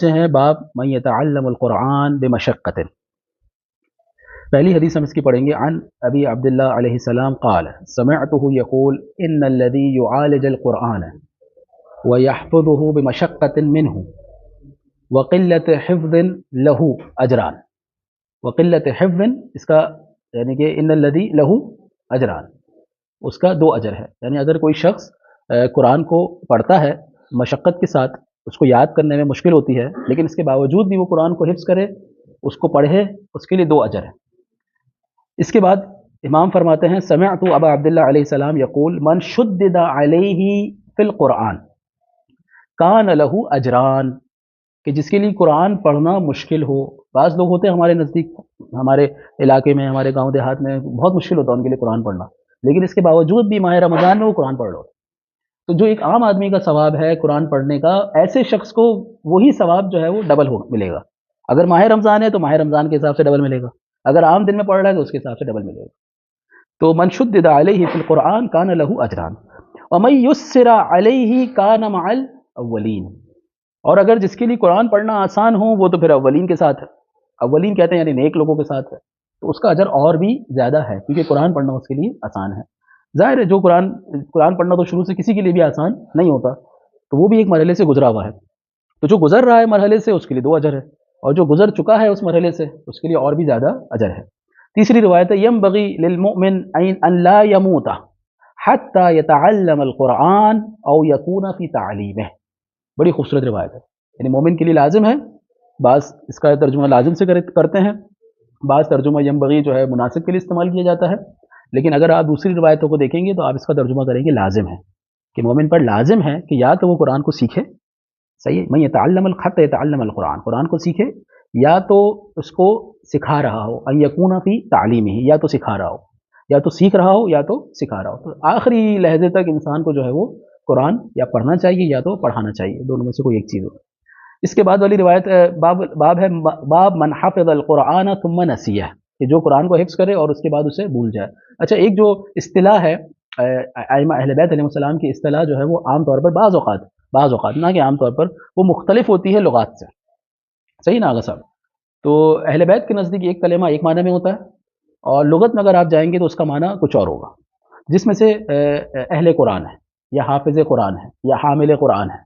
سے ہیں باب من یتعلم القرآن بمشقت. پہلی حدیث ہم اس کی پڑھیں گے. عن ابی عبداللہ علیہ السلام قال سمعته يقول ان الذي يعالج القرآن ويحفظه بمشقت منه وقلة حفظ له اجران. وقلة حفظ اس کا یعنی کہ ان الذي له اجران اس کا دو اجر ہے. یعنی اگر کوئی شخص قرآن کو پڑھتا ہے مشقت کے ساتھ، اس کو یاد کرنے میں مشکل ہوتی ہے، لیکن اس کے باوجود بھی وہ قرآن کو حفظ کرے، اس کو پڑھے، اس کے لیے دو اجر ہیں. اس کے بعد امام فرماتے ہیں سمعت ابا عبداللہ علیہ السلام یقول من شدد علیہ فی القرآن کان لہ اجران، کہ جس کے لیے قرآن پڑھنا مشکل ہو. بعض لوگ ہوتے ہیں ہمارے نزدیک، ہمارے علاقے میں، ہمارے گاؤں دیہات میں بہت مشکل ہوتا ہے ان کے لیے قرآن پڑھنا، لیکن اس کے باوجود بھی ماہ رمضان میں وہ قرآن پڑھ لو. تو جو ایک عام آدمی کا ثواب ہے قرآن پڑھنے کا، ایسے شخص کو وہی ثواب جو ہے وہ ڈبل ملے گا. اگر ماہ رمضان ہے تو ماہ رمضان کے حساب سے ڈبل ملے گا، اگر عام دن میں پڑھ رہا ہے تو اس کے حساب سے ڈبل ملے گا. تو من شدد علیہ فی القرآن کان لہ اجران ومن یسر علیہ کان مع الاولین. اور اگر جس کے لیے قرآن پڑھنا آسان ہو وہ تو پھر اولین کے ساتھ ہے. اولین کہتے ہیں یعنی نیک لوگوں کے ساتھ ہے، تو اس کا اجر اور بھی زیادہ ہے کیونکہ قرآن پڑھنا اس کے لیے آسان ہے. ظاہر ہے جو قرآن پڑھنا تو شروع سے کسی کے لیے بھی آسان نہیں ہوتا، تو وہ بھی ایک مرحلے سے گزرا ہوا ہے. تو جو گزر رہا ہے مرحلے سے اس کے لیے دو اجر ہے، اور جو گزر چکا ہے اس مرحلے سے اس کے لیے اور بھی زیادہ اجر ہے. تیسری روایت ہے ینبغی للمؤمن ان لا يموت حتى يتعلم القرآن او يكون في تعلیمہ. بڑی خوبصورت روایت ہے. یعنی مومن کے لیے لازم ہے، بعض اس کا ترجمہ لازم سے کرتے ہیں، بعض ترجمہ ینبغی جو ہے مناسب کے لیے استعمال کیا جاتا ہے، لیکن اگر آپ دوسری روایتوں کو دیکھیں گے تو آپ اس کا ترجمہ کریں گے لازم ہے، کہ مومن پر لازم ہے کہ یا تو وہ قرآن کو سیکھے، صحیح ہے، من یتعلم الخط یتعلم القرآن، قرآن کو سیکھے، یا تو اس کو سکھا رہا ہو، ان یکون فی تعلیمہ، یا تو سکھا رہا ہو، یا تو سیکھ رہا ہو یا تو سکھا رہا ہو. تو آخری لحظے تک انسان کو جو ہے وہ قرآن یا پڑھنا چاہیے یا تو پڑھانا چاہیے، دونوں میں سے کوئی ایک چیز ہو. اس کے بعد والی روایت باب ہے باب من حفظ القرآن ثم نسیہ، کہ جو قرآن کو حفظ کرے اور اس کے بعد اسے بھول جائے. اچھا، ایک جو اصطلاح ہے ائمہ اہل بیت علیہ السلام کی اصطلاح جو ہے وہ عام طور پر بعض اوقات نہ کہ عام طور پر وہ مختلف ہوتی ہے لغات سے. صحیح نا آغا صاحب؟ تو اہل بیت کے نزدیک ایک کلمہ ایک معنی میں ہوتا ہے، اور لغت میں اگر آپ جائیں گے تو اس کا معنی کچھ اور ہوگا، جس میں سے اہل قرآن ہے یا حافظ قرآن ہے یا حامل قرآن ہے.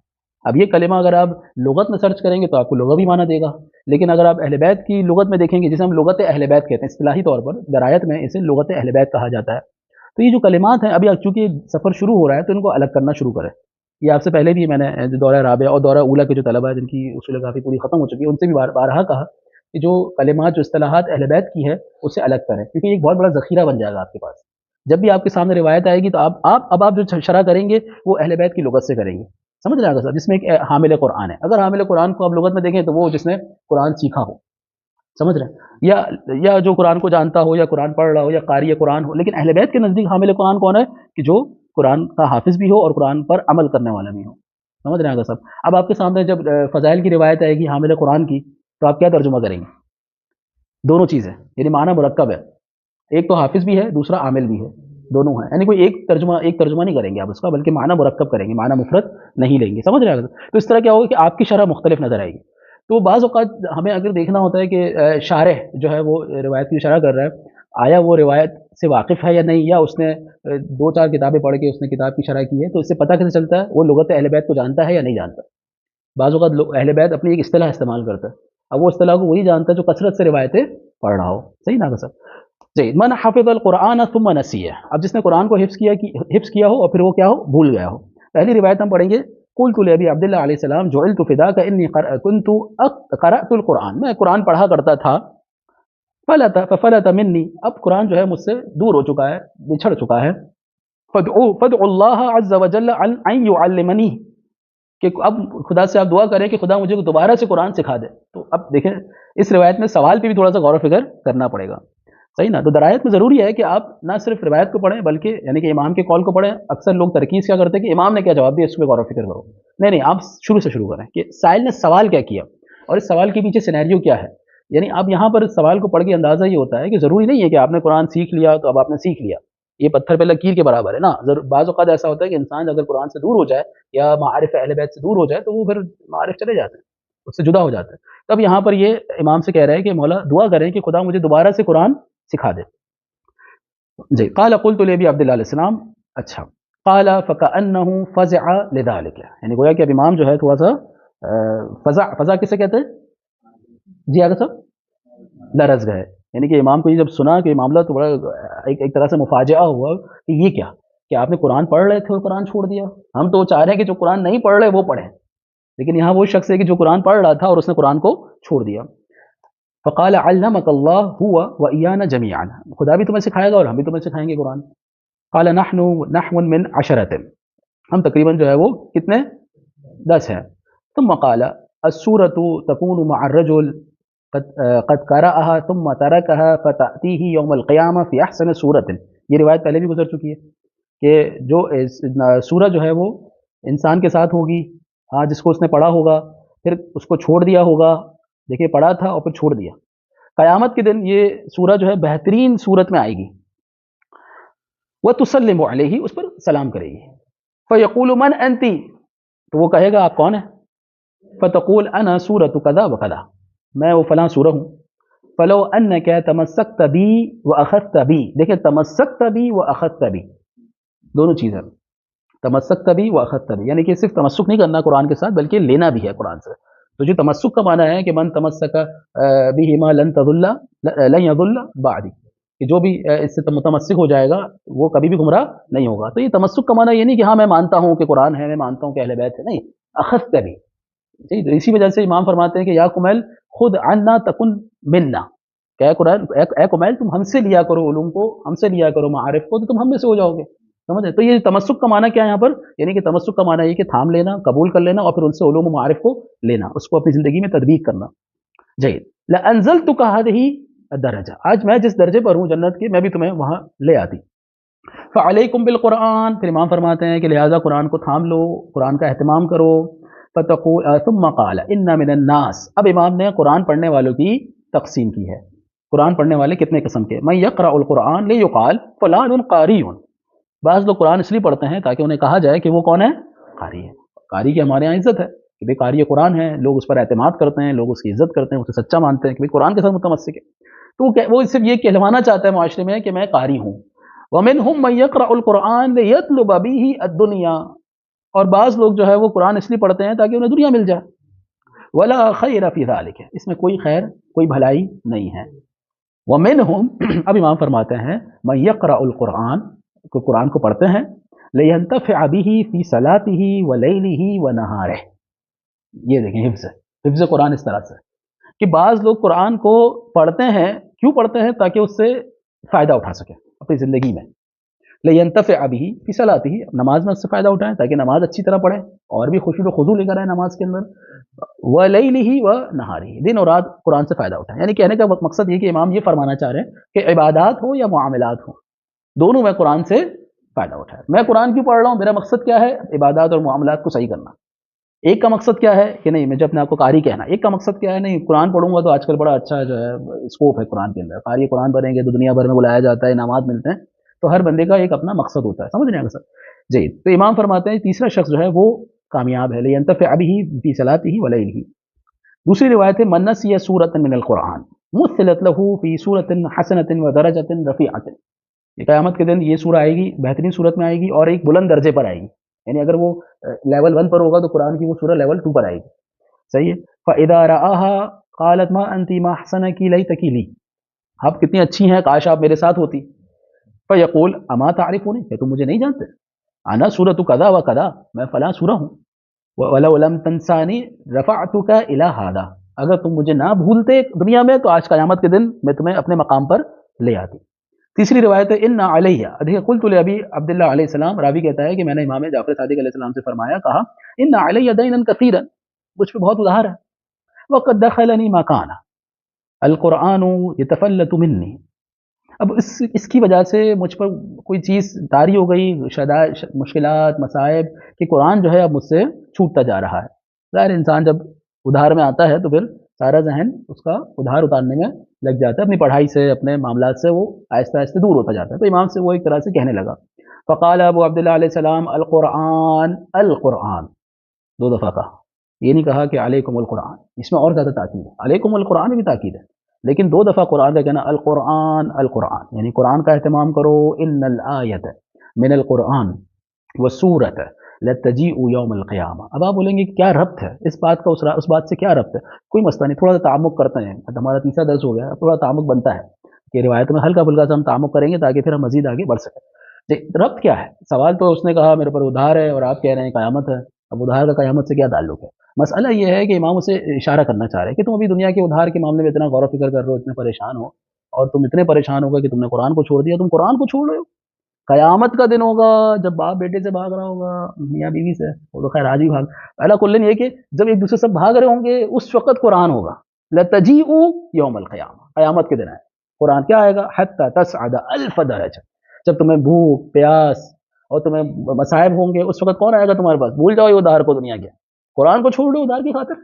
اب یہ کلمہ اگر آپ لغت میں سرچ کریں گے تو آپ کو لغوی معنی دے گا، لیکن اگر آپ اہل بیت کی لغت میں دیکھیں گے، جسے ہم لغت اہل بیت کہتے ہیں اصطلاحی طور پر، درایت میں اسے لغت اہل بیت کہا جاتا ہے. تو یہ جو کلمات ہیں ابھی چونکہ سفر شروع ہو رہا ہے تو ان کو الگ کرنا شروع کریں. یہ آپ سے پہلے بھی میں نے دورہ رابعہ اور دورہ اولا کے جو طلبہ ہیں جن کی اصول کافی پوری ختم ہو چکی ہے ان سے بھی بارہا کہا کہ جو کلمات جو اصطلاحات اہل بیت کی ہے اسے الگ کریں، کیونکہ ایک بہت بڑا ذخیرہ بن جائے گا آپ کے پاس. جب بھی آپ کے سامنے روایت آئے گی تو آپ جو شرح کریں گے وہ اہل بیت کی لغت سے کریں گے. سمجھ رہے ہیں صاحب؟ جس میں ایک حامل قرآن ہے، اگر حامل قرآن کو آپ لغت میں دیکھیں تو وہ جس نے قرآن سیکھا ہو، سمجھ رہے ہیں، یا جو قرآن کو جانتا ہو یا قرآن پڑھ رہا ہو یا قاری قرآن ہو. لیکن اہل بیت کے نزدیک حامل قرآن کون ہے؟ کہ جو قرآن کا حافظ بھی ہو اور قرآن پر عمل کرنے والا بھی ہو. سمجھ رہے ہیں صاحب؟ اب آپ کے سامنے جب فضائل کی روایت آئے گی حامل قرآن کی تو آپ کیا ترجمہ کریں گے؟ دونوں چیزیں، یعنی معنی مرکب ہے، ایک تو حافظ بھی ہے دوسرا عامل بھی ہے، دونوں ہیں. یعنی کوئی ایک ترجمہ نہیں کریں گے آپ اس کا، بلکہ معنی مرکب کریں گے، معنی مفرد نہیں لیں گے. سمجھ رہے ہیں؟ تو اس طرح کیا ہوگا کہ آپ کی شرح مختلف نظر آئے گی. تو بعض اوقات ہمیں اگر دیکھنا ہوتا ہے کہ شارح جو ہے وہ روایت کی شرح کر رہا ہے، آیا وہ روایت سے واقف ہے یا نہیں، یا اس نے دو چار کتابیں پڑھ کے اس نے کتاب کی شرح کی ہے، تو اس سے پتہ کیسے چلتا ہے وہ لغت اہل بیت کو جانتا ہے یا نہیں جانتا. بعض اوقات اہل بیت اپنی ایک اصطلاح استعمال کرتا ہے، اب وہ اصطلاح کو وہی جانتا ہے جو کثرت سے روایتیں پڑھ رہا ہو. صحیح نا سر؟ جی. من حفظ القرآن ثم نسیہ، اب جس نے قرآن کو حفظ کیا ہو اور پھر وہ کیا ہو؟ بھول گیا ہو. پہلی روایت ہم پڑھیں گے قلت لابی عبداللہ علیہ السلام جعلت فداک انی كنت قرأت القرآن، میں قرآن پڑھا کرتا تھا، ففلت منی، اب قرآن جو ہے مجھ سے دور ہو چکا ہے، بچھڑ چکا ہے. فادعوا اللہ عز وجل ان يعلمنی، کہ اب خدا سے آپ دعا کریں کہ خدا مجھے دوبارہ سے قرآن سکھا دے. تو اب دیکھیں اس روایت میں سوال پہ بھی تھوڑا سا غور و فکر کرنا پڑے گا. صحیح نا؟ تو درایت میں ضروری ہے کہ آپ نہ صرف روایت کو پڑھیں بلکہ یعنی کہ امام کے قول کو پڑھیں. اکثر لوگ ترکیز کیا کرتے ہیں کہ امام نے کیا جواب دیا اس پہ غور و فکر کرو. نہیں، آپ شروع سے شروع کریں کہ سائل نے سوال کیا کیا اور اس سوال کے پیچھے سینیریو کیا ہے. یعنی اب یہاں پر اس سوال کو پڑھ کے اندازہ یہ ہوتا ہے کہ ضروری نہیں ہے کہ آپ نے قرآن سیکھ لیا تو اب آپ نے سیکھ لیا، یہ پتھر پہ لکیر کے برابر ہے نا. بعض اوقات ایسا ہوتا ہے کہ انسان اگر قرآن سے دور ہو جائے یا معارف اہل بیت سے دور ہو جائے تو وہ پھر معارف چلے جاتے ہیں. اس سے جدا ہو جاتا ہے. تب یہاں پر یہ امام سے کہہ رہے ہیں کہ مولا دعا کریں کہ خدا مجھے دوبارہ سے قرآن سکھا دے. جی قال قلت لابی عبداللہ علیہ السلام. اچھا قال فکأنہ فزع لذلك، یعنی گویا کہ اب امام جو ہے تھوڑا سا فزع کسے کہتے ہیں جی آگے صاحب لرز گئے. یعنی کہ امام کو یہ جب سنا کہ معاملہ تو بڑا ایک طرح سے مفاجعہ ہوا کہ یہ کیا کہ آپ نے قرآن پڑھ رہے تھے اور قرآن چھوڑ دیا. ہم تو چاہ رہے ہیں کہ جو قرآن نہیں پڑھ رہے وہ پڑھیں، لیکن یہاں وہ شخص ہے کہ جو قرآن پڑھ رہا تھا اور اس نے قرآن کو چھوڑ دیا. فقال علمك اللہ هو وإيانا جميعا، خدا بھی تمہیں سکھائے گا اور ہم بھی تمہیں سکھائیں گے قرآن. قال نحو من 10، ہم تقریباً جو ہے وہ کتنے 10 ہیں. ثم قال السورة تكون مع الرجل قد قرأها ثم تركها فتأتيه يوم القيامة في أحسن سورة. یہ روایت پہلے بھی گزر چکی ہے کہ جو سورہ جو ہے وہ انسان کے ساتھ ہوگی، ہاں جس کو اس نے پڑھا ہوگا پھر اس کو چھوڑ دیا ہوگا. دیکھیے پڑھا تھا اور پھر چھوڑ دیا. قیامت کے دن یہ سورہ جو ہے بہترین صورت میں آئے گی. وتسلم علیہ، اس پر سلام کرے گی. فیقول من انتی، تو وہ کہے گا آپ کون ہیں. فتقول انا سورۃ کذا وکذا، میں وہ فلاں سورہ ہوں. فلو انک تمسکت بی واخذت بی، دیکھیں تمسکت بی واخذت بی دونوں چیزیں، تمسکت بی واخذت بی، یعنی کہ صرف تمسک نہیں کرنا قرآن کے ساتھ بلکہ لینا بھی ہے قرآن سے. تو جو تمسک کا معنی ہے کہ من تمسک بہما لن یضل بعدی، کہ جو بھی اس سے متمسک ہو جائے گا وہ کبھی بھی گمراہ نہیں ہوگا. تو یہ تمسک کا معنی یہ نہیں کہ ہاں میں مانتا ہوں کہ قرآن ہے، میں مانتا ہوں کہ اہل بیت ہے، نہیں، اخذت بھی. تو اسی وجہ سے امام فرماتے ہیں کہ یا کمیل خود عنا تکن منا، کہ اے کمیل تم ہم سے لیا کرو علوم کو، ہم سے لیا کرو معارف کو، تو تم ہم میں سے ہو جاؤ گے. سمجھے؟ تو یہ تمسک کا معنی کیا ہے یہاں پر، یعنی کہ تمسک کا معنی یہ کہ تھام لینا، قبول کر لینا اور پھر ان سے علوم و معارف کو لینا، اس کو اپنی زندگی میں تطبیق کرنا. جید لانزلتک هذه الدرجہ، آج میں جس درجے پر ہوں جنت کے، میں بھی تمہیں وہاں لے آتی. فعلیکم بالقرآن، پھر امام فرماتے ہیں کہ لہٰذا قرآن کو تھام لو، قرآن کا اہتمام کرو. فتقول ثم قال ان من الناس، اب امام نے قرآن پڑھنے والوں کی تقسیم کی ہے. قرآن پڑھنے والے کتنے قسم کے؟ من یقرأ القرآن لیقال فلان قاری، بعض لوگ قرآن اس لیے پڑھتے ہیں تاکہ انہیں کہا جائے کہ وہ کون ہے، قاری ہے. قاری کی ہمارے یہاں عزت ہے کہ بھئی قاری قرآن ہے، لوگ اس پر اعتماد کرتے ہیں، لوگ اس کی عزت کرتے ہیں، اسے سچا مانتے ہیں کہ بھئی قرآن کے ساتھ متمسک ہے. تو وہ صرف یہ کہلوانا چاہتا ہے معاشرے میں کہ میں قاری ہوں. ومنهم من يقرأ القرآن ليطلب به الدنيا، اور بعض لوگ جو ہے وہ قرآن اس لیے پڑھتے ہیں تاکہ انہیں دنیا مل جائے. ولا خیر فی ذلک، اس میں کوئی خیر کوئی بھلائی نہیں ہے. ومنهم، اب امام فرماتے ہیں من يقرأ القرآن، کو قرآن کو پڑھتے ہیں لینتفع به فی صلاته ولیلہ ونہارہ. یہ دیکھیں حفظ قرآن اس طرح سے کہ بعض لوگ قرآن کو پڑھتے ہیں، کیوں پڑھتے ہیں؟ تاکہ اس سے فائدہ اٹھا سکیں اپنی زندگی میں. لینتفع به فی صلاته، نماز میں اس سے فائدہ اٹھائیں تاکہ نماز اچھی طرح پڑھیں اور بھی خشوع و خضوع لے کر آئیں نماز کے اندر. ولیلہ ونہارہ، دن اور رات قرآن سے فائدہ اٹھائیں. یعنی کہنے کا مقصد یہ کہ امام یہ فرمانا چاہ رہے ہیں کہ عبادات ہو یا معاملات ہو، دونوں میں قرآن سے فائدہ اٹھائے. میں قرآن کیوں پڑھ رہا ہوں؟ میرا مقصد کیا ہے؟ عبادات اور معاملات کو صحیح کرنا. ایک کا مقصد کیا ہے کہ نہیں مجھے اپنے آپ کو قاری کہنا، ایک کا مقصد کیا ہے نہیں قرآن پڑھوں گا تو آج کل بڑا اچھا جو ہے اسکوپ ہے قرآن کے اندر، قاری قرآن بنیں گے تو دنیا بھر میں بلایا جاتا ہے، انعامات ملتے ہیں. تو ہر بندے کا ایک اپنا مقصد ہوتا ہے، سمجھ رہے ہیں سر؟ جی تو امام فرماتے ہیں تیسرا شخص جو ہے وہ کامیاب ہے. لینتفع به فی صلاته ولیلہ. دوسری روایت ہے من نسی سورۃ من القرآن مثلت له فی سورۃ حسنۃ ودرجۃ رفیعۃ. یہ قیامت کے دن یہ سورہ آئے گی، بہترین صورت میں آئے گی اور ایک بلند درجے پر آئے گی. یعنی اگر وہ لیول 1 پر ہوگا تو قرآن کی وہ سورہ لیول 2 پر آئے گی. صحیح ہے. فَإِذَا رَآهَا قَالَتْ مَا أَنْتِ مَا أَحْسَنَكِ لَيْتَكِ لِي، آپ کتنی اچھی ہیں، کاش آپ میرے ساتھ ہوتی. فَيَقُولُ أَمَا تَعْرِفُونِ، کہ تم مجھے نہیں جانتے؟ أَنَا سُورَةُ كَذَا وَكَذَا، میں فلاں سورہ ہوں. وَلَوْ لَمْ تَنْسَانِي رَفَعْتُكَ إِلَى هَذَا، اگر تم مجھے نہ بھولتے دنیا میں تو آج قیامت کے دن میں تمہیں اپنے مقام پر لے آتی. تیسری روایت ہے ان علیہ، دیکھیں قلت لابی عبداللہ علیہ السلام، راوی کہتا ہے کہ میں نے امام جعفر صادق علیہ السلام سے فرمایا، کہا ان علیہ دینا کثیرا، مجھ پہ بہت ادھار ہے. وقد دخلنی ما کان القرآن یتفلت منی، اب اس کی وجہ سے مجھ پر کوئی چیز طاری ہو گئی، مشکلات مصائب، کہ قرآن جو ہے اب مجھ سے چھوٹتا جا رہا ہے. ظاہر انسان جب ادھار میں آتا ہے تو پھر سارا ذہن اس کا ادھار اتارنے میں لگ جاتا ہے، اپنی پڑھائی سے اپنے معاملات سے وہ آہستہ آہستہ دور ہوتا جاتا ہے. تو امام سے وہ ایک طرح سے کہنے لگا. فقال ابو عبداللہ علیہ السلام القرآن القرآن، 2 دفعہ کہا. یہ نہیں کہا کہ علیکم القرآن، اس میں اور زیادہ تاکید ہے، علیکم القرآن میں بھی تاکید ہے، لیکن 2 دفعہ قرآن کا کہنا القرآن القرآن، یعنی قرآن کا اہتمام کرو، ان الآیت من القرآن والسورۃ لتجیء یوم القیامہ۔ اب آپ بولیں گے کیا ربط ہے اس بات کا اس بات سے، کیا ربط ہے؟ کوئی مسئلہ نہیں، تھوڑا سا تعمق کرتے ہیں، ہمارا تیسرا درس ہو گیا، تھوڑا تعمق بنتا ہے کہ روایت میں ہلکا پھلکا سا ہم تعمق کریں گے تاکہ پھر ہم مزید آگے بڑھ سکیں۔ ربط کیا ہے؟ سوال تو اس نے کہا میرے اوپر ادھار ہے اور آپ کہہ رہے ہیں قیامت ہے، اب ادھار کا قیامت سے کیا تعلق ہے؟ مسئلہ یہ ہے کہ امام اسے اشارہ کرنا چاہ رہے ہیں کہ تم ابھی دنیا کے ادھار کے معاملے میں اتنا غور و فکر کر رہے ہو، اتنے پریشان ہو، اور تم اتنے پریشان ہو گئے کہ تم نے قرآن کو چھوڑ دیا، تم قرآن کو چھوڑ رہے ہو، قیامت کا دن ہوگا جب باپ بیٹے سے بھاگ رہا ہوگا، میاں بیوی سے، وہ تو خیر آج ہی بھاگ، پہلا کلن یہ کہ جب ایک دوسرے سے بھاگ رہے ہوں گے اس وقت قرآن ہوگا، لتجیء یوم القیامہ، قیامت کے دن ہے قرآن کیا آئے گا، حتی تصعد الف درجہ، جب تمہیں بھوک پیاس اور تمہیں مصائب ہوں گے اس وقت کون آئے گا تمہارے پاس؟ بھول جاؤ یہ ادھار کو، دنیا کے قرآن کو چھوڑ دو ادھار کی خاطر،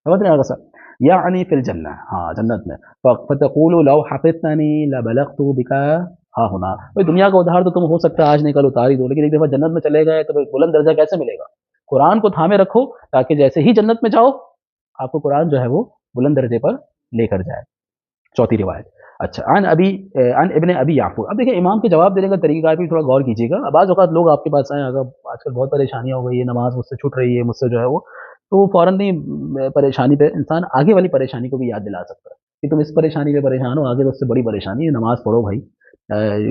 سمجھ نہیں آ گا سر؟ یعنی فی الجنہ، ہاں جنت میں، فتقول لو حفظتنی لبلغت بک ہاں ہونا، بھائی دنیا کا ادھار تو تم ہو سکتا ہے آج نہیں کل اتار ہی دو، لیکن ایک دفعہ جنت میں چلے گئے تو بلند درجہ کیسے ملے گا؟ قرآن کو تھامے رکھو تاکہ جیسے ہی جنت میں جاؤ آپ کو قرآن جو ہے وہ بلند درجے پر لے کر جائے۔ چوتھی روایت، اچھا عن ابن ابی یعفور، اب دیکھیں امام کے جواب دینے کا طریقہ کار بھی تھوڑا غور کیجیے گا، بعض اوقات لوگ آپ کے پاس آئیں، اگر آج کل بہت پریشانیاں ہو گئی ہے، نماز مجھ سے چھوٹ رہی ہے، مجھ سے جو ہے وہ، تو وہ فوراً نہیں پریشانی پہ انسان آگے والی پریشانی کو بھی یاد دلا سکتا ہے کہ تم اس پریشانی پہ پریشان ہو، آگے تو اس سے بڑی پریشانی ہے، نماز پڑھو بھائی،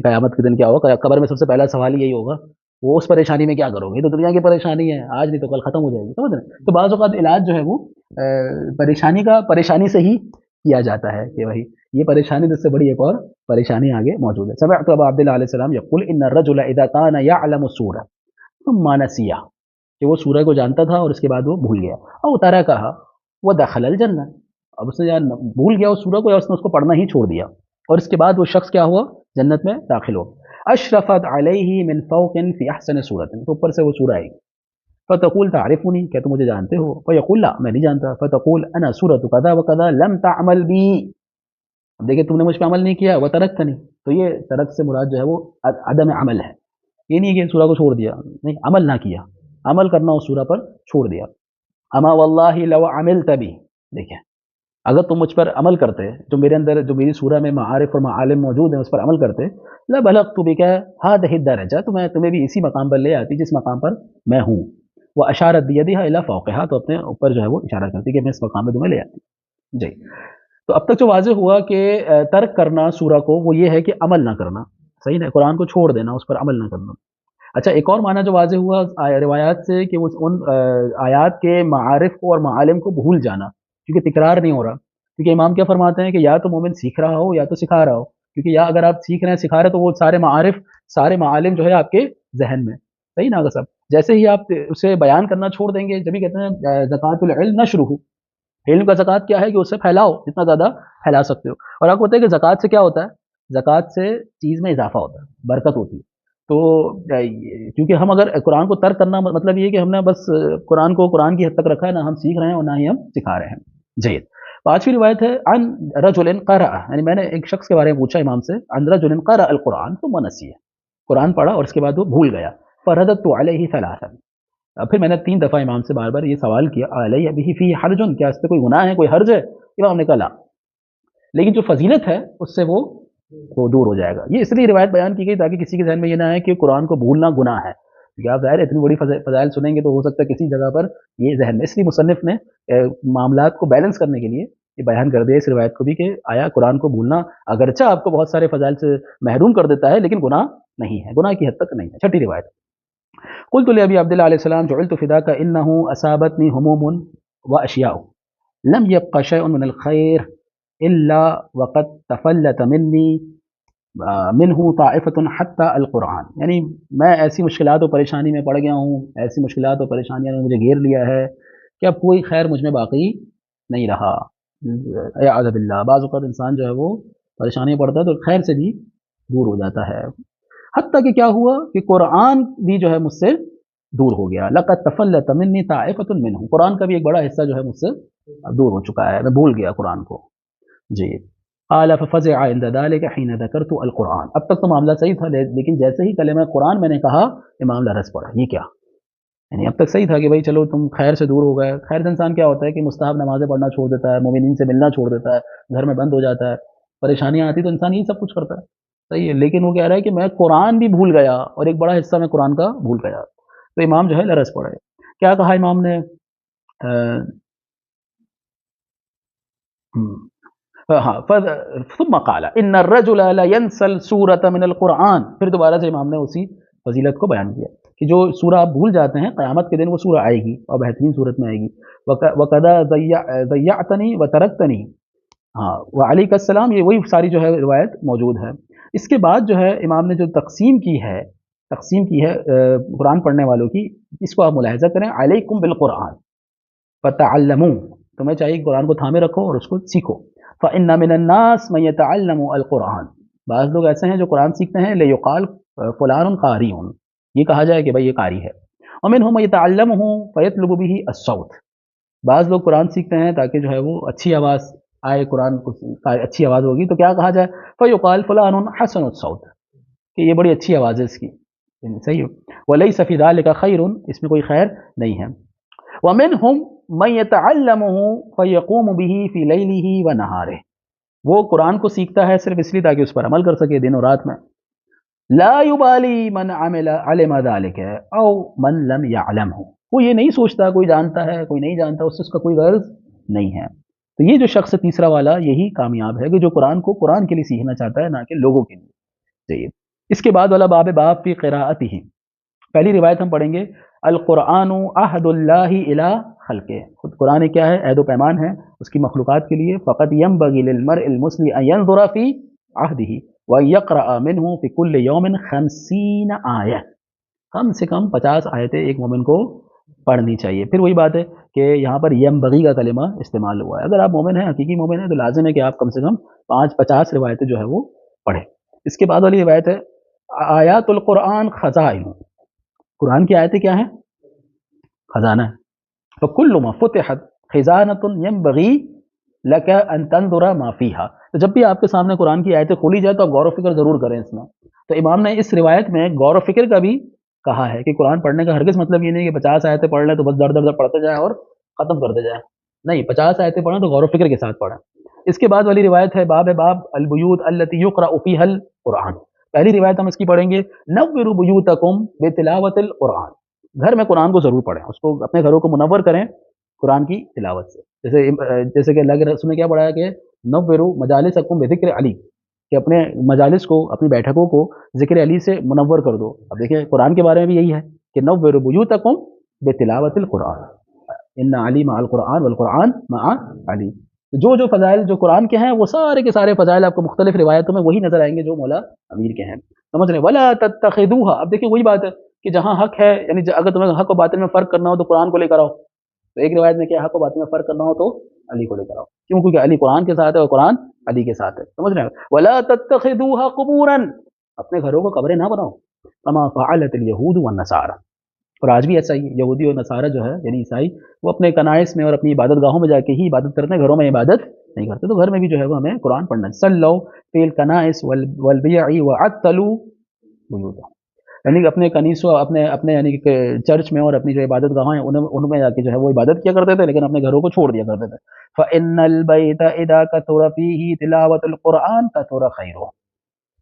قیامت کے دن کیا ہوگا، قبر میں سب سے پہلا سوال یہی ہوگا وہ اس پریشانی میں کیا کرو گے، یہ تو دنیا کی پریشانی ہے، آج نہیں تو کل ختم ہو جائے گی، سمجھ رہے ہیں؟ تو بعض اوقات علاج جو ہے وہ پریشانی سے ہی کیا جاتا ہے کہ بھائی یہ پریشانی جس سے بڑی ایک اور پریشانی آگے موجود ہے۔ سمعت ابا عبداللہ علیہ السلام یقول ان الرجل اذا كان يعلم السورة ثم نسيها، کہ وہ سورہ کو جانتا تھا اور اس کے بعد وہ بھول گیا، او ترکها ودخل الجنہ، اب اس نے بھول گیا اس سورہ کو یا اس نے اس کو پڑھنا ہی چھوڑ دیا اور اس کے بعد وہ شخص کیا ہوا، جنت میں داخل ہو، اشرفت علیہ من فوق فی احسن صورت، تو اوپر سے وہ سورہ آئی، فتقول تعرفنی، کیا تم مجھے جانتے ہو، فیقول لا میں نہیں جانتا، فتقول انا سورۃ کذا وکذا لم تعمل بی، اب دیکھیں تم نے مجھ پہ عمل نہیں کیا، وترکتنی، تو یہ ترک سے مراد جو ہے وہ عدم عمل ہے، یہ نہیں کہ سورہ کو چھوڑ دیا، نہیں عمل نہ کیا، عمل کرنا اس سورہ پر چھوڑ دیا، اما واللہ لو عملت بی، دیکھیں اگر تم مجھ پر عمل کرتے، جو میرے اندر جو میری سورہ میں معارف اور معالم موجود ہیں اس پر عمل کرتے، لبلغت بک هذه الدرجہ، تو میں تمہیں بھی اسی مقام پر لے آتی جس مقام پر میں ہوں، وہ اشارت بیدہا الی فوقہا، تو اپنے اوپر جو ہے وہ اشارہ کرتی کہ میں اس مقام میں تمہیں لے آتی۔ جی، تو اب تک جو واضح ہوا کہ ترک کرنا سورہ کو وہ یہ ہے کہ عمل نہ کرنا، صحیح نا، قرآن کو چھوڑ دینا، اس پر عمل نہ کرنا۔ اچھا ایک اور معنی جو واضح ہوا روایات سے کہ ان آیات کے معارف کو اور معالم کو بھول جانا، کیونکہ تکرار نہیں ہو رہا، کیونکہ امام کیا فرماتے ہیں کہ یا تو مومن سیکھ رہا ہو یا تو سکھا رہا ہو، کیونکہ یا اگر آپ سیکھ رہے ہیں سکھا رہے ہیں تو وہ سارے معارف سارے معالم جو ہے آپ کے ذہن میں، صحیح نا اگر صاحب، جیسے ہی آپ اسے بیان کرنا چھوڑ دیں گے، جبھی کہتے ہیں زکوٰۃ العلم نشرہ، علم کا زکوٰۃ کیا ہے کہ اسے پھیلاؤ جتنا زیادہ پھیلا سکتے ہو، اور آپ کو پتہ ہے کہ زکوٰۃ سے کیا ہوتا ہے، زکوٰۃ سے چیز میں اضافہ ہوتا ہے، برکت ہوتی ہے، تو کیونکہ ہم اگر قرآن کو ترک کرنا مطلب یہ کہ ہم نے بس قرآن کو قرآن کی حد تک رکھا ہے، نہ ہم سیکھ رہے ہیں اور نہ ہی ہم سکھا رہے ہیں۔ جید، پانچویں روایت ہے عن رجل قرأ، یعنی میں نے ایک شخص کے بارے میں پوچھا امام سے، عن رجل قرأ القرآن ثم نسیہ، قرآن پڑھا اور اس کے بعد وہ بھول گیا، فرددت علیہ ثلاثا، پھر میں نے 3 دفعہ امام سے بار بار یہ سوال کیا، علیہ بہ فی حرج، کیا اس پہ کوئی گناہ ہے، کوئی حرج ہے؟ امام نے کہا لا، لیکن جو فضیلت ہے اس سے وہ دور ہو جائے گا۔ یہ اس لیے روایت بیان کی گئی تاکہ کسی کے ذہن میں یہ نہ ہے کہ قرآن کو بھولنا گناہ ہے، کیونکہ آپ ظاہر اتنی بڑی فضائل سنیں گے تو ہو سکتا ہے کسی جگہ پر یہ ذہن میں، اس لیے مصنف نے معاملات کو بیلنس کرنے کے لیے یہ بیان کر دیا اس روایت کو بھی کہ آیا قرآن کو بھولنا اگرچہ آپ کو بہت سارے فضائل سے محروم کر دیتا ہے لیکن گناہ نہیں ہے، گناہ کی حد تک نہیں ہے۔ چھٹی روایت، قلت لأبي عبد الله عليه السلام جعلت فداك إنه أصابتني هموم وأشياء لم يبق شيء من الخير إلا وقد تفلت مني منه طائفة حتى القرآن، یعنی میں ایسی مشکلات و پریشانی میں پڑ گیا ہوں، ایسی مشکلات و پریشانیاں نے مجھے گھیر لیا ہے کہ اب کوئی خیر مجھ میں باقی نہیں رہا۔ اعوذ باللہ، بعض اوقات انسان جو ہے وہ پریشانی پڑتا ہے تو خیر سے بھی دور ہو جاتا ہے، حتیٰ کہ کیا ہوا کہ قرآن بھی جو ہے مجھ سے دور ہو گیا، لقد تفلت منی طائفۃ منہ، قرآن کا بھی ایک بڑا حصہ جو ہے مجھ سے دور ہو چکا ہے، میں بھول گیا قرآن کو۔ جی، قال ففزع عند ذلك حين ذكرت القرآن، اب تک تو معاملہ صحیح تھا لیکن جیسے ہی کلمہ قرآن میں نے کہا امام لرز پڑا، یہ کیا، یعنی اب تک صحیح تھا کہ بھائی چلو تم خیر سے دور ہو گئے. خیر سے انسان کیا ہوتا ہے کہ مستحب نمازیں پڑھنا چھوڑ دیتا ہے، مومنین سے ملنا چھوڑ دیتا ہے، گھر میں بند ہو جاتا ہے، پریشانیاں آتی تو انسان یہی سب کچھ کرتا ہے. صحیح ہے، لیکن وہ کہہ رہا ہے کہ میں قرآن بھی بھول گیا اور ایک بڑا حصہ میں قرآن کا بھول گیا. تو امام جو ہے لرز پڑے. کیا کہا امام نے؟ ہاں ثم قال ان الرجل لا ينسى السورة من القرآن. پھر دوبارہ سے امام نے اسی فضیلت کو بیان کیا کہ جو سورہ آپ بھول جاتے ہیں قیامت کے دن وہ سورہ آئے گی اور بہترین صورت میں آئے گی. وَقَدَا ضَيَّعْتَنِي وَتَرَكْتَنِي. ہاں وعلیہ السلام، یہ وہی ساری جو ہے روایت موجود ہے. اس کے بعد جو ہے امام نے جو تقسیم کی ہے قرآن پڑھنے والوں کی، اس کو آپ ملاحظہ کریں. علیکم بالقرآن فتعلموا، تمہیں چاہیے کہ قرآن کو تھامے رکھو اور اس کو سیکھو. فإن من الناس من يتعلم القرآن، بعض لوگ ایسے ہیں جو قرآن سیکھتے ہیں. لیقال فلان قاری، یہ کہا جائے کہ بھائی یہ قاری ہے. ومنهم من يتعلمه فيطلب به الصوت، بعض لوگ قرآن سیکھتے ہیں تاکہ جو ہے وہ اچھی آواز آئے، قرآن کو اچھی آواز ہوگی تو کیا کہا جائے؟ فیقال فلان حسن الصوت، کہ یہ بڑی اچھی آواز ہے اس کی. صحیح ہے. ولیس فی ذلک خیر، اس میں کوئی خیر نہیں ہے. ومنهم من يتعلمه فيقوم به في ليله ونهاره، وہ قرآن کو سیکھتا ہے صرف اس لیے تاکہ اس پر عمل کر سکے دن و رات میں. لا يبالي من علم ذلك او من لم يعلمه، وہ یہ نہیں سوچتا کوئی جانتا ہے کوئی نہیں جانتا، اس سے اس کا کوئی غرض نہیں ہے. تو یہ جو شخص تیسرا والا یہی کامیاب ہے کہ جو قرآن کو قرآن کے لیے سیکھنا چاہتا ہے نہ کہ لوگوں کے لیے. چاہیے. اس کے بعد والا باب فی قراءتہ. پہلی روایت ہم پڑھیں گے. القرآن عہد اللہ الی خلقہ، خود قرآن کیا ہے؟ عہد و پیمان ہے اس کی مخلوقات کے لیے. فقط ينبغي للمرء المسلم ان ينظر في عہدہ ويقرأ منه في كل يوم 50 آیہ، کم سے کم 50 آیتیں ایک مومن کو پڑھنی چاہیے. پھر وہی بات ہے کہ یہاں پر ینبغی کا کلمہ استعمال ہوا ہے. اگر آپ مومن ہیں، حقیقی مومن ہیں، تو لازم ہے کہ آپ کم سے کم 50 روایتیں جو ہے وہ پڑھیں. اس کے بعد والی روایت ہے آیات القرآن خزائن، قرآن کی آیتیں کیا ہیں؟ خزانہ ہے. فکل ما فتحت خزانۃ ينبغي لك ان تنظر ما فيها، تو جب بھی آپ کے سامنے قرآن کی آیتیں کھولی جائے تو آپ غور و فکر ضرور کریں اس میں. تو امام نے اس روایت میں غور و فکر کا بھی کہا ہے کہ قرآن پڑھنے کا ہرگز مطلب یہ نہیں کہ 50 آیتیں پڑھ لیں تو بس در در در پڑھتے جائیں اور ختم کرتے جائیں. نہیں، 50 آیتیں پڑھیں تو غور و فکر کے ساتھ پڑھیں. اس کے بعد والی روایت ہے باب البیوت التی یقرأ فیہا القرآن. پہلی روایت ہم اس کی پڑھیں گے. نوروا بیوتکم بتلاوت القرآن، گھر میں قرآن کو ضرور پڑھیں، اس کو اپنے گھروں کو منور کریں قرآن کی تلاوت سے. جیسے کہ اللہ کے رسول نے کیا پڑھایا کہ نوروا مجالسکم بذکر علی، کہ اپنے مجالس کو، اپنی بیٹھکوں کو ذکر علی سے منور کر دو. اب دیکھیں قرآن کے بارے میں بھی یہی ہے کہ نوروا بیوتکم بتلاوت القرآن، ان علی مع القرآن والقرآن مع علی. جو فضائل جو قرآن کے ہیں وہ سارے کے سارے فضائل آپ کو مختلف روایتوں میں وہی نظر آئیں گے جو مولا امیر کے ہیں. سمجھ رہے ہیں؟ ولا تتخذوها، اب دیکھیں وہی بات ہے کہ جہاں حق ہے، یعنی اگر تمہیں حق و باطل میں فرق کرنا ہو تو قرآن کو لے کر آؤ. تو ایک روایت میں کیا حق و باطل میں فرق کرنا ہو تو علی کو لے کر آؤ. کیوں؟ کیونکہ علی قرآن کے ساتھ ہے اور قرآن علی کے ساتھ ہے. سمجھ رہے ہیں؟ ولا تتخذوها قبورا، اپنے گھروں کو قبریں نہ بناؤ. كما فعلت اليهود والنصارى، اور آج بھی ایسا ہی یہودی اور نصارہ جو ہے یعنی عیسائی، وہ اپنے کنائس میں اور اپنی عبادت گاہوں میں جا کے ہی عبادت کرتے ہیں، گھروں میں عبادت نہیں کرتے. تو گھر میں بھی جو ہے وہ ہمیں قرآن پڑھنا ہے. صلوا فی الکنائس والبیع وعطلوا بیوتهم، یعنی اپنے کنیسوں، اپنے یعنی کہ چرچ میں اور اپنی جو عبادت گاہیں ہیں ان میں جا کے جو ہے وہ عبادت کیا کرتے تھے، لیکن اپنے گھروں کو چھوڑ دیا کرتے تھے. فإن البیت اذا کثر فیہ تلاوۃ القرآن کثر خیرہ،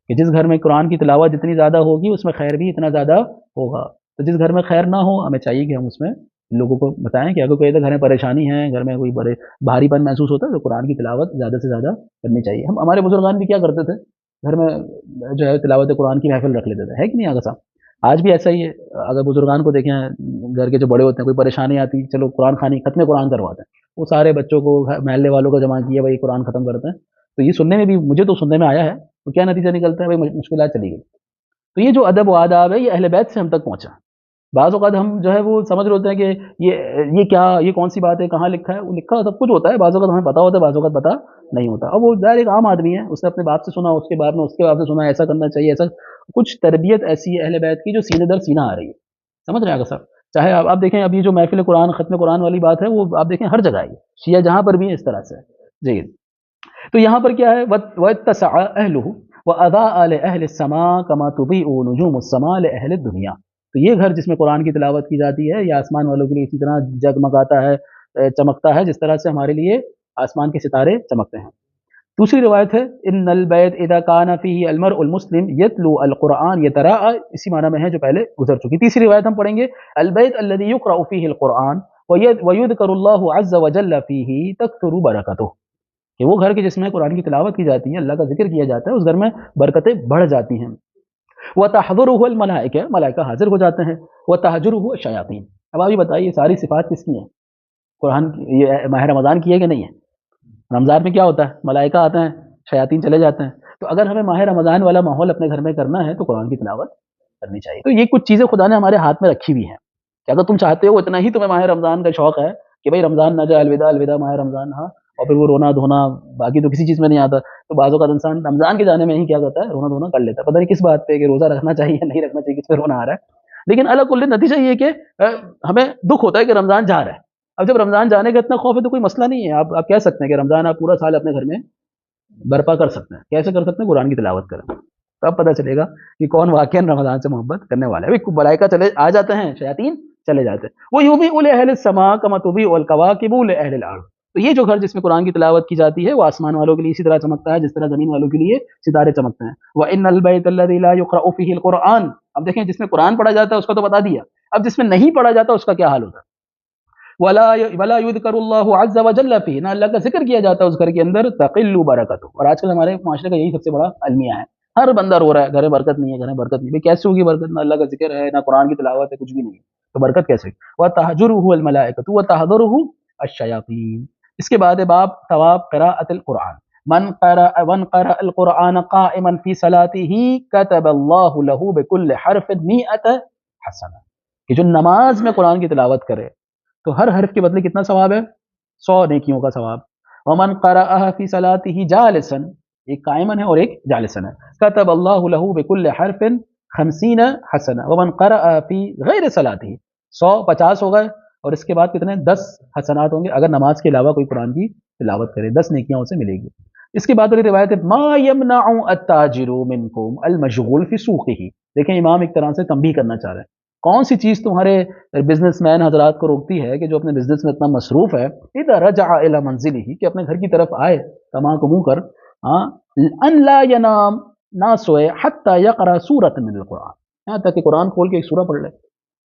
کہ جس گھر میں قرآن کی تلاوت جتنی زیادہ ہوگی اس میں خیر بھی اتنا زیادہ ہوگا. تو جس گھر میں خیر نہ ہو ہمیں چاہیے کہ ہم اس میں لوگوں کو بتائیں کہ اگر کوئی گھر میں پریشانی ہے، گھر میں کوئی بڑے بھاری پن محسوس ہوتا ہے تو قرآن کی تلاوت زیادہ سے زیادہ کرنی چاہیے. ہمارے بزرگان بھی کیا کرتے تھے، گھر میں جو ہے تلاوت قرآن کی محفل رکھ لیتے تھے، ہے کہ نہیں آگا صاحب؟ آج بھی ایسا ہی ہے. اگر بزرگان کو دیکھیں، گھر کے جو بڑے ہوتے ہیں، کوئی پریشانی آتی، چلو قرآن خوانی ختم قرآن کرواتے ہیں، وہ سارے بچوں کو محلے والوں کو جمع کیا، بھائی قرآن ختم کرتے ہیں. تو یہ سننے میں بھی، مجھے تو سننے میں آیا ہے، تو کیا نتیجہ نکلتا ہے؟ بھائی مشکلات چلی گئی. تو یہ جو ادب و آداب ہے یہ اہل بیت سے ہم تک پہنچا. بعض اوقات ہم جو ہے وہ سمجھ رہے ہوتے ہیں کہ یہ کیا، یہ کون سی بات ہے، کہاں لکھا ہے؟ وہ لکھا سب کچھ ہوتا ہے، بعض اوقات ہمیں پتا ہوتا ہے، بعض اوقات پتا نہیں ہوتا. اب وہ ظاہر ایک عام آدمی ہے، اس نے اپنے باپ سے سنا، اس کے باپ نے اس کے باپ سے سنا ایسا کرنا چاہیے، ایسا کچھ تربیت ایسی ہے اہل بیت کی جو سینے در سینہ آ رہی ہے. سمجھ رہے ہیں صاحب؟ چاہے آپ دیکھیں ابھی جو محفل قرآن، ختم قرآن والی بات ہے، وہ آپ دیکھیں ہر جگہ ہے، شیعہ جہاں پر بھی ہے اس طرح سے. جی، تو یہاں پر کیا ہے؟ وَاتَّسَعَ أَهْلُهُ وَأَضَاءَ لِأَهْلِ السَّمَاءِ كَمَا تُضِيءُ نُجُومُ السَّمَاءِ لِأَهْلِ الدُّنْيَا. تو یہ گھر جس میں قرآن کی تلاوت کی جاتی ہے یہ آسمان والوں کے لیے اسی طرح جگمگاتا ہے، چمکتا ہے جس طرح سے ہمارے لیے آسمان کے ستارے چمکتے ہیں۔ دوسری روایت ہے ان البیت اذا کان فیہ المرء المسلم یتلو القرآن یتراء، اسی معنی میں ہے جو پہلے گزر چکی۔ تیسری روایت ہم پڑھیں گے البیت الذی یقرأ فیہ القرآن ویذکر اللہ عز وجل فیہ تکثر برکتہ، کہ وہ گھر کے جس میں قرآن کی تلاوت کی جاتی ہے، اللہ کا ذکر کیا جاتا ہے، اس گھر میں برکتیں بڑھ جاتی ہیں۔ وتحضرہ الملائکہ، ملائکہ حاضر ہو جاتے ہیں، وتہجرہ الشیاطین۔ اب آپ یہ بتائیے یہ ساری صفات کس کی ہیں؟ قرآن کی، یہ ماہ رمضان کی ہے کہ نہیں ہے؟ رمضان میں کیا ہوتا ہے؟ ملائکہ آتے ہیں، شیاطین چلے جاتے ہیں۔ تو اگر ہمیں ماہ رمضان والا ماحول اپنے گھر میں کرنا ہے تو قرآن کی تلاوت کرنی چاہیے۔ تو یہ کچھ چیزیں خدا نے ہمارے ہاتھ میں رکھی ہوئی ہیں کہ اگر تم چاہتے ہو اتنا ہی تمہیں ماہ رمضان کا شوق ہے کہ بھائی رمضان نہ جائے، الوداع الوداع ماہ رمضان، ہاں، اور پھر وہ رونا دھونا باقی تو کسی چیز میں نہیں آتا، تو بعض اوقات انسان رمضان کے جانے میں ہی کیا کرتا ہے، رونا دھونا کر لیتا ہے، پتہ نہیں کس بات پہ، کہ روزہ رکھنا چاہیے نہیں رکھنا چاہیے، کس پہ رونا آ رہا ہے۔ لیکن اللہ کل نتیجہ یہ کہ ہمیں دکھ ہوتا ہے کہ رمضان جا رہا ہے۔ اب جب رمضان جانے کا اتنا خوف ہے تو کوئی مسئلہ نہیں ہے، آپ کہہ سکتے ہیں کہ رمضان آپ پورا سال اپنے گھر میں برپا کر سکتے ہیں۔ کیسے کر سکتے ہیں؟ قرآن کی تلاوت کریں، تب پتہ چلے گا کہ کون واقعا رمضان سے محبت کرنے والا ہے۔ ملائکہ چلے آ جاتے ہیں، شیاطین چلے جاتے ہیں۔ وہ یوبی اہل السماء کما تضیء الکواکب لاہل الارض، تو یہ جو گھر جس میں قرآن کی تلاوت کی جاتی ہے وہ آسمان والوں کے لیے اسی طرح چمکتا ہے جس طرح زمین والوں کے لیے ستارے چمکتے ہیں۔ وان البیت الذی لا یقرأ فیہ القرآن، اب دیکھیں جس میں قرآن پڑھا جاتا ہے اس کا تو بتا دیا، اب جس میں نہیں پڑھا جاتا اس کا کیا حال ہوتا ہے؟ ولا یذکر اللہ عز وجل فیہ، نہ اللہ کا ذکر کیا جاتا ہے اس گھر کے اندر، تقل برکتہ۔ اور آج کل ہمارے معاشرے کا یہی سب سے بڑا المیہ ہے، ہر بندہ رو رہا ہے گھر میں برکت نہیں ہے، گھر میں برکت نہیں ہے۔ کیسے ہوگی برکت؟ نہ اللہ کا ذکر ہے، نہ قرآن کی تلاوت ہے، کچھ بھی نہیں ہے، تو برکت کیسے ہوگی؟ وتہجرہ الملائکۃ وتحضرہ الشیاطین۔ اس کے بعد باب ثواب قراءۃ القرآن، من قرأ القرآن قائما فی صلاتہ کتب اللہ لہ بکل حرف 100 حسنہ، کہ جو نماز میں قرآن کی تلاوت کرے تو ہر حرف کے بدلے کتنا ثواب ہے؟ 100 نیکیوں کا ثواب۔ ومن قرأها فی صلاتہ جالسا، ایک قائما ہے اور ایک جالسا ہے، کتب اللہ لہ بکل حرف 50 حسنہ۔ ومن قرأ فی غیر صلاتہ، 150 ہو گئے، اور اس کے بعد کتنے؟ 10 حسنات ہوں گے اگر نماز کے علاوہ کوئی قرآن کی تلاوت کرے، 10 نیکیاں اسے ملے گی۔ اس کے بعد والی روایت ہے ما یمنع التاجر منکم المشغول فی سوقہ، دیکھیں امام ایک طرح سے تنبیہ کرنا چاہ رہے ہیں، کون سی چیز تمہارے بزنس مین حضرات کو روکتی ہے کہ جو اپنے بزنس میں اتنا مصروف ہے، اذا رجع الی منزلہ، کہ اپنے گھر کی طرف آئے کما کمو کر، ان لا ینام، نہ سوئے، حتی یقرأ سورۃ من القرآن، یہاں تک کہ قرآن کھول کے ایک سورہ پڑھ لے۔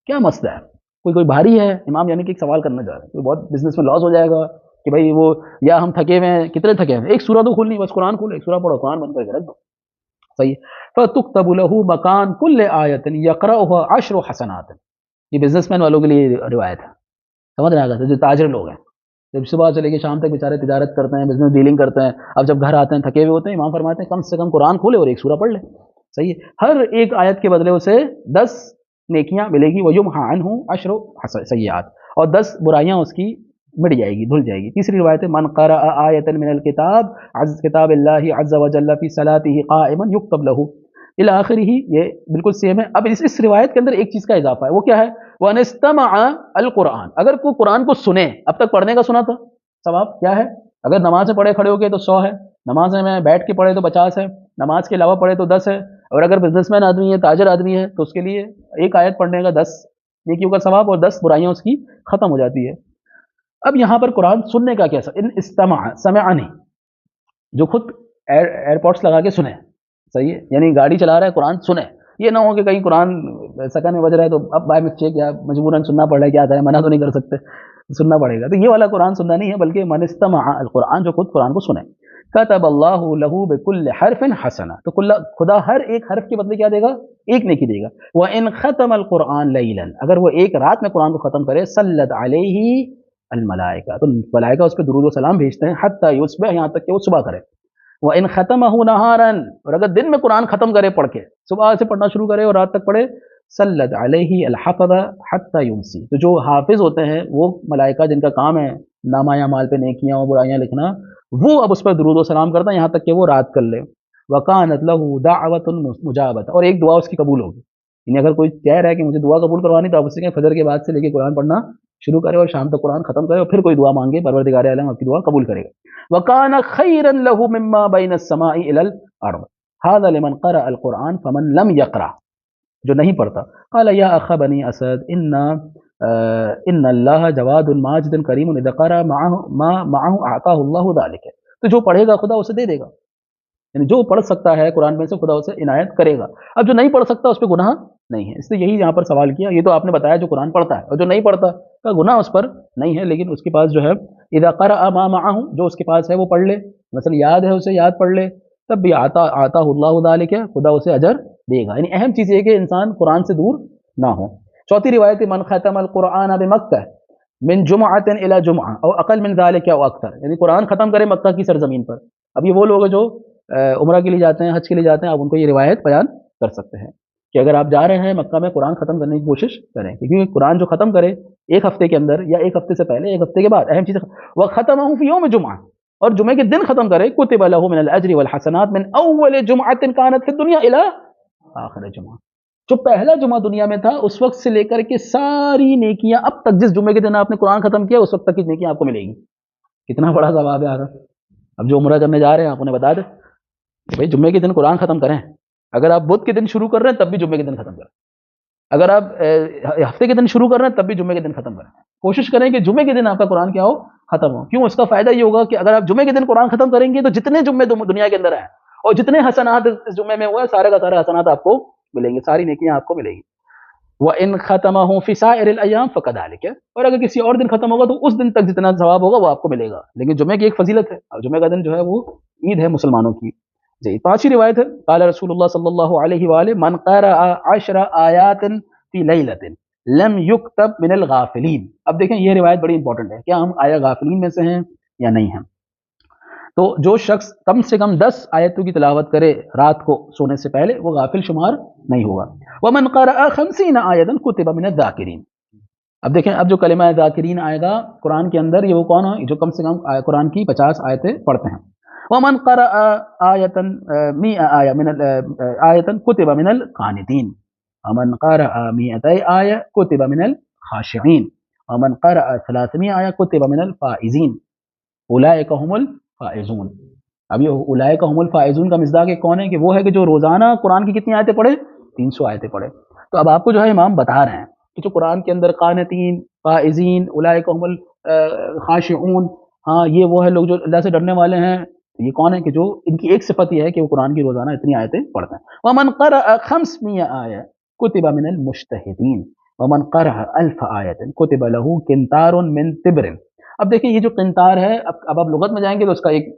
کیا مسئلہ ہے؟ کوئی بھاری ہے؟ امام یعنی کہ ایک سوال کرنا چاہ رہے ہیں، کوئی بہت بزنس میں لاس ہو جائے گا کہ بھائی وہ، یا ہم تھکے ہوئے ہیں، کتنے تھکے ہیں، ایک سورہ تو کھولنی، بس قرآن کھولو، ایک سورہ پڑھو، قرآن بند کر کے رکھ دو، صحیح ہے۔ فَتُكْتَبُ لَهُ مَكَانَ كُلِّ آیَةٍ يَقْرَأُهَا 10 حسنات، یہ بزنس مین والوں کے لیے روایت ہے، سمجھ رہے ہیں؟ جو تاجر لوگ ہیں، جب صبح سے لے کے شام تک بیچارے تجارت کرتے ہیں، بزنس ڈیلنگ کرتے ہیں، اب جب گھر آتے ہیں تھکے ہوئے ہوتے ہیں، امام فرماتے ہیں کم سے کم قرآن کھولے اور ایک سورہ پڑھ لے، صحیح ہے، ہر ایک آیت کے بدلے اسے 10 نیکیاں ملے گی، وَيُمْحَى عَنْهُ 10 سیئات، اور 10 برائیاں اس کی مٹ جائے گی، دھل جائے گی۔ تیسری روایت ہے من قرأ آیۃ من الکتاب کتاب اللہ عز وجل فی صلاتہ قائما یکتب لہ الی آخرہ، یہ بالکل سیم ہے۔ اب اس روایت کے اندر ایک چیز کا اضافہ ہے، وہ کیا ہے؟ وَأَنِ اسْتَمَعَ القرآن، اگر کوئی قرآن کو سنے، اب تک پڑھنے کا سنا تھا، ثواب کیا ہے؟ اگر نماز میں پڑھے کھڑے ہو گئے تو 100 ہے، نماز میں بیٹھ کے پڑھے تو 50 ہے، نماز کے علاوہ پڑھے تو 10 ہے، اور اگر بزنس مین آدمی ہے، تاجر آدمی ہے، تو اس کے لیے ایک آیت پڑھنے کا 10 نیکیوں کا ثواب اور 10 برائیاں اس کی ختم ہو جاتی ہے۔ اب یہاں پر قرآن سننے کا کیسا؟ ان استمع، سمع نہیں، جو خود ایئرپورٹس لگا کے سنیں، صحیح ہے، یعنی گاڑی چلا رہا ہے قرآن سنیں، یہ نہ ہو کہ کہیں قرآن سکن میں بج رہا ہے تو اب بائی مسٹیک یا مجبوراً سننا پڑ رہا ہے، کیا کریں، منع تو نہیں کر سکتے، سننا پڑے گا، تو یہ والا قرآن سننا نہیں ہے، بلکہ من استمع القرآن، جو خود قرآن کو سنیں، کتب اللہ لہ بکل حرف حسنہ، تو خدا ہر ایک حرف کے بدلے کیا دے گا؟ ایک نیکی دے گا۔ وَإِنْ خَتَمَ الْقُرْآنَ لَيْلًا، اگر وہ ایک رات میں قرآن کو ختم کرے، صلت علیہ الملائکہ، تو ملائکہ اس پہ درود و سلام بھیجتے ہیں، حتی یصبح، یہاں تک کہ وہ صبح کرے۔ وَإِنْ خَتَمَهُ نَهَارًا، اور اگر دن میں قرآن ختم کرے پڑھ کے، صبح سے پڑھنا شروع کرے اور رات تک پڑھے، صلت علیہ الحفظ حتی یمسی، تو جو حافظ ہوتے ہیں وہ ملائکہ جن کا کام ہے نامہ اعمال پہ نیکیاں اور برائیاں لکھنا، وہ اب اس پر درود و سلام کرتا ہے یہاں تک کہ وہ رات کر لے۔ وَكَانَتْ لَهُ دَعْوَةٌ مُجَابَةٌ، اور ایک دعا اس کی قبول ہوگی، یعنی اگر کوئی کہہ رہا ہے کہ مجھے دعا قبول کروانی، تو آپ اس سے کہیں فجر کے بعد سے لے کے قرآن پڑھنا شروع کرے اور شام تک قرآن ختم کرے اور پھر کوئی دعا مانگے، پروردگار عالم آپ کی دعا قبول کرے گا۔ وَكَانَ خَيْرًا لَهُ مِمَّا بَيْنَ السَّمَاءِ إِلَى الْأَرْضِ، هَذَا لِمَنْ قَرَأَ الْقُرْآنَ فَمَنْ لَمْ يَقْرَأْ، جو نہیں پڑھتا. قال یا اخ بنی اسد ان اللہ جواد ماجد کریم اذا قرأ معه اعطاه اللہ ذلك. تو جو پڑھے گا خدا اسے دے دے گا، یعنی جو پڑھ سکتا ہے قرآن میں سے خدا اسے عنایت کرے گا. اب جو نہیں پڑھ سکتا اس پہ گناہ نہیں ہے. اس لیے یہی یہاں پر سوال کیا. یہ تو آپ نے بتایا جو قرآن پڑھتا ہے، اور جو نہیں پڑھتا کا گناہ اس پر نہیں ہے، لیکن اس کے پاس جو ہے اذا قرأ ما معه، جو اس کے پاس ہے وہ پڑھ لے، مثلا یاد ہے اسے یاد پڑھ لے، تب بھی آتا اللہ ذالک، خدا اسے اجر دے گا. یعنی اہم چیز یہ کہ انسان قرآن سے دور نہ ہو. چوتھی روایت من ختم القرآن بمکہ من جمعۃ الی جمعہ او اقل من ذلك او اکثر، یعنی قرآن ختم کرے مکہ کی سرزمین پر. اب یہ وہ لوگ ہیں جو عمرہ کے لیے جاتے ہیں، حج کے لیے جاتے ہیں، آپ ان کو یہ روایت بیان کر سکتے ہیں کہ اگر آپ جا رہے ہیں مکہ میں قرآن ختم کرنے کی کوشش کریں، کیونکہ قرآن جو ختم کرے ایک ہفتے کے اندر یا ایک ہفتے سے پہلے، ایک ہفتے کے بعد، اہم چیز وختمہ فی یوم جمعہ، اور جمعے کے دن ختم کرے کتب لہ من الاجر والحسنات من اول جمعۃ کانت فی الدنیا الی آخر جمعہ. جو پہلا جمعہ دنیا میں تھا اس وقت سے لے کر کے ساری نیکیاں اب تک، جس جمعے کے دن آپ نے قرآن ختم کیا اس وقت تک کی نیکیاں آپ کو ملے گی. کتنا بڑا ثواب ہے آگا. اب جو عمرہ کرنے جا رہے ہیں آپ انہیں بتا دیں کہ بھائی جمعے کے دن قرآن ختم کریں. اگر آپ بدھ کے دن شروع کر رہے ہیں تب بھی جمعے کے دن ختم کریں. اگر آپ ہفتے کے دن شروع کر رہے ہیں تب بھی جمعے کے دن ختم کریں. کوشش کریں کہ جمعے کے دن آپ کا قرآن کیا ہو، ختم ہو. کیوں؟ اس کا فائدہ یہ ہوگا کہ اگر آپ جمعے کے دن قرآن ختم کریں گے تو جتنے جمعے دنیا کے اندر ہیں اور جتنے حسنات اس جمعے میں ہوئے سارے کا سارے حسنات آپ کو ملیں گے، ساری نیکیاں آپ کو ملیں گی. وَإِنْ خَتَمَهُ فِي سَائِرِ الْأَيَّامِ فَكَذَلِكَ، اور اگر کسی اور دن ختم ہوگا تو اس دن تک جتنا ثواب ہوگا وہ آپ کو ملے گا. لیکن جمعے کی ایک فضیلت ہے، اور جمعے کا دن جو ہے وہ عید ہے مسلمانوں کی. جی پانچویں روایت ہے قال رسول اللہ صلی اللہ علیہ وآلہ من قرأ 10 آیات فی لیلۃ لم یکتب من الغافلین. اب دیکھیں یہ روایت بڑی امپورٹنٹ ہے. کیا ہم آیا غافلین میں سے ہیں یا نہیں ہیں؟ تو جو شخص کم سے کم 10 آیتوں کی تلاوت کرے رات کو سونے سے پہلے وہ غافل شمار نہیں ہوگا. ومن قرأ 50 آیۃ کتب من الذاکرین. اب دیکھیں اب جو کلمہ ذاکرین آئے گا قرآن کے اندر، یہ وہ کون ہے جو کم سے کم قرآن کی 50 آیتیں پڑھتے ہیں. ومن قرأ آیۃ 100 آیۃ کتب من القانتین. ومن قرأ 200 آیہ کتب من الخاشعین. ومن قرأ 300 آیہ کتب من الفائزین. اولئک هم الفائزون. اب یہ اولئک هم الفائزون کا مصداق کون ہے؟ کہ وہ ہے کہ جو روزانہ قرآن کی کتنی آیتیں پڑھے؟ 300 آیتیں پڑھے. تو اب آپ کو جو ہے امام بتا رہے ہیں کہ جو قرآن کے اندر قانتین، فائزین، اولئک هم الخاشعون، ہاں یہ وہ ہے لوگ جو اللہ سے ڈرنے والے ہیں. یہ کون ہے؟ کہ جو ان کی ایک صفت یہ ہے کہ وہ قرآن کی روزانہ اتنی آیتیں پڑھتے ہیں. ومن قرأ 500 آیہ کتب من المجتہدین. ومن قرأ 1000 آیۃ کتب له قنطار من تبر. اب دیکھیں یہ جو قنطار ہے، اب آپ لغت میں جائیں گے تو اس کا ایک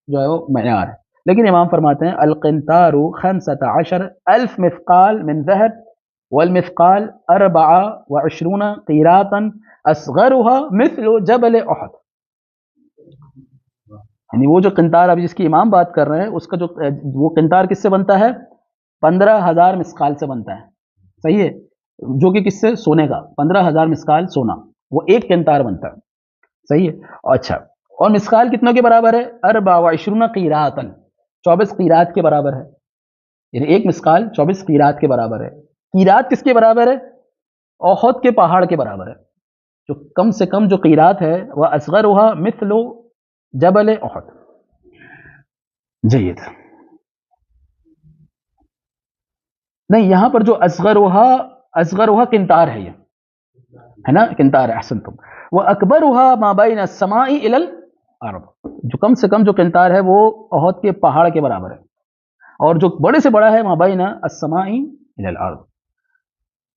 جو ہے وہ معیار ہے، لیکن امام فرماتے ہیں القنطار 15,000 مثقال من ذهب والمثقال 24 قیراطا اصغرها مثل جبل احد. یعنی وہ جو قنطار ابھی جس کی امام بات کر رہے ہیں اس کا جو وہ قنطار کس سے بنتا ہے؟ 15,000 مسقال سے بنتا ہے. صحیح ہے؟ جو کہ کس سے؟ سونے کا. 15,000 مسقال سونا، وہ ایک قنطار بنتا ہے. صحیح ہے؟ اچھا، اور مسقال کتنوں کے برابر ہے؟ 24 قیراطا، 24 قیراط کے برابر ہے. یعنی ایک مسقال 24 قیراط کے برابر ہے. قیراط کس کے برابر ہے؟ احد کے پہاڑ کے برابر ہے. جو کم سے کم جو قیراط ہے وہ اصغرها مثل جبل احد. جید. نہیں، یہاں پر جو اصغرها قنطار ہے، یہ ہے نا، قنطار ہے. احسنتم. واکبرها ما بین السماء الى الارض. جو کم سے کم جو قنطار ہے وہ احد کے پہاڑ کے برابر ہے، اور جو بڑے سے بڑا ہے ما بین السماء الى الارض.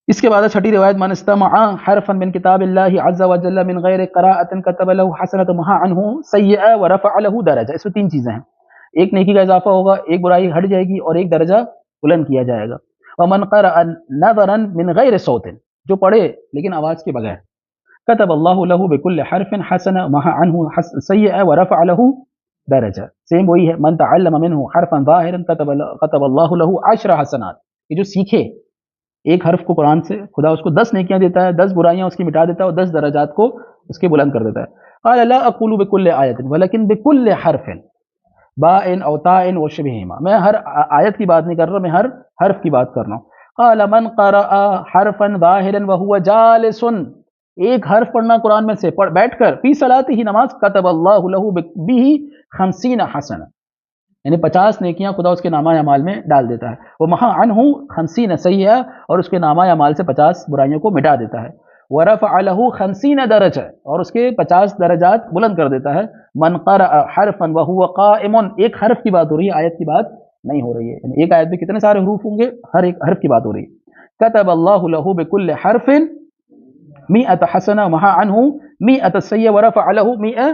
اس کے بعد چھٹی روایت من استمع حرفا من کتاب اللہ عز وجل من غیر قراءۃ کتب له حسنۃ محا عنہ سیئہ ورفع له درجہ. اس میں 3 چیزیں ہیں، ایک نیکی کا اضافہ ہوگا، ایک برائی ہٹ جائے گی، اور ایک درجہ بلند کیا جائے گا. ومن قرأ نظرا من غیر صوت، جو پڑھے لیکن آواز کے بغیر، كتب اللہ له بكل حرف حسنہ محا عنہ سیئہ ورفع له درجہ. سیم وہی ہے من تعلم منه حرفا ظاہرا كتب اللہ له 10 حسنات. یہ جو سیکھے ایک حرف کو قرآن سے، خدا اس کو 10 نیکیاں دیتا ہے، 10 برائیاں اس کی مٹا دیتا ہے، اور 10 درجات کو اس کے بلند کر دیتا ہے. قال لا اقول بكل آیت ولكن بكل حرف باء او تاء وشبههما. میں ہر آیت کی بات نہیں کر رہا، میں ہر حرف کی بات کر رہا ہوں. قال من قرأ حرفا ظاہرا وهو جالس، ایک حرف پڑھنا قرآن میں سے بیٹھ کر، فی صلاته نماز، كتب اللہ له به 50 حسنہ. یعنی 50 نیکیاں خدا اس کے نامہ اعمال میں ڈال دیتا ہے. وہ محا عنہ 50 سیئہ، اور اس کے نامہ اعمال سے 50 برائیوں کو مٹا دیتا ہے. ورفع له 50 درجہ، اور اس کے 50 درجات بلند کر دیتا ہے. من قرأ حرفا وهو قائم، ایک حرف کی بات ہو رہی ہے، آیت کی بات نہیں ہو رہی ہے. یعنی ایک آیت میں کتنے سارے حروف ہوں گے، ہر ایک حرف کی بات ہو رہی ہے. كتب الله له بكل حرف 100 حسنہ محا عنہ 100 سیئہ ورفع له 100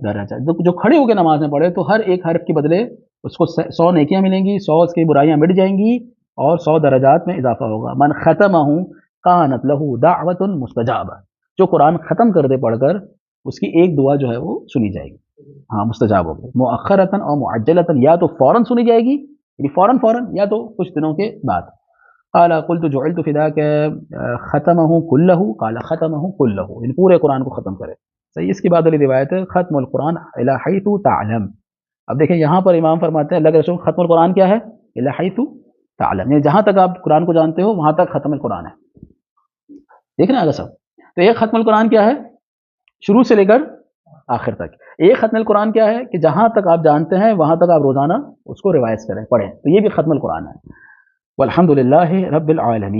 درجہ. جو کھڑے ہو کے نماز میں پڑھے تو ہر ایک حرف کے بدلے اس کو 100 نیکیاں ملیں گی، 100 اس کی برائیاں مٹ جائیں گی، اور 100 درجات میں اضافہ ہوگا. من ختمہ کانت لہ دعوت مستجابہ، جو قرآن ختم کر دے پڑھ کر اس کی ایک دعا جو ہے وہ سنی جائے گی، ہاں مستجاب ہوگی. مؤخرتاً اور معجلتاً، یا تو فوراً سنی جائے گی یعنی فوراً، یا تو کچھ دنوں کے بعد. قال قلت جعلت فداک ختمہ کلہ، قال ختمہ کلہ، یعنی پورے قرآن کو ختم کرے. صحیح. اس کی بعد والی روایت ہے ختم القرآن الی حیث تعلم. اب دیکھیں یہاں پر امام فرماتے ہیں اللہ کے رسول ختم القرآن کیا ہے، الی حیث تعلم، یعنی جہاں تک آپ قرآن کو جانتے ہو وہاں تک ختم القرآن ہے. دیکھ رہے ہیں آگے صاحب. تو ایک ختم القرآن کیا ہے، شروع سے لے کر آخر تک. ایک ختم القرآن کیا ہے کہ جہاں تک آپ جانتے ہیں وہاں تک آپ روزانہ اس کو ریوائز کریں، پڑھیں. تو یہ بھی ختم القرآن ہے. والحمد للہ رب العالمین.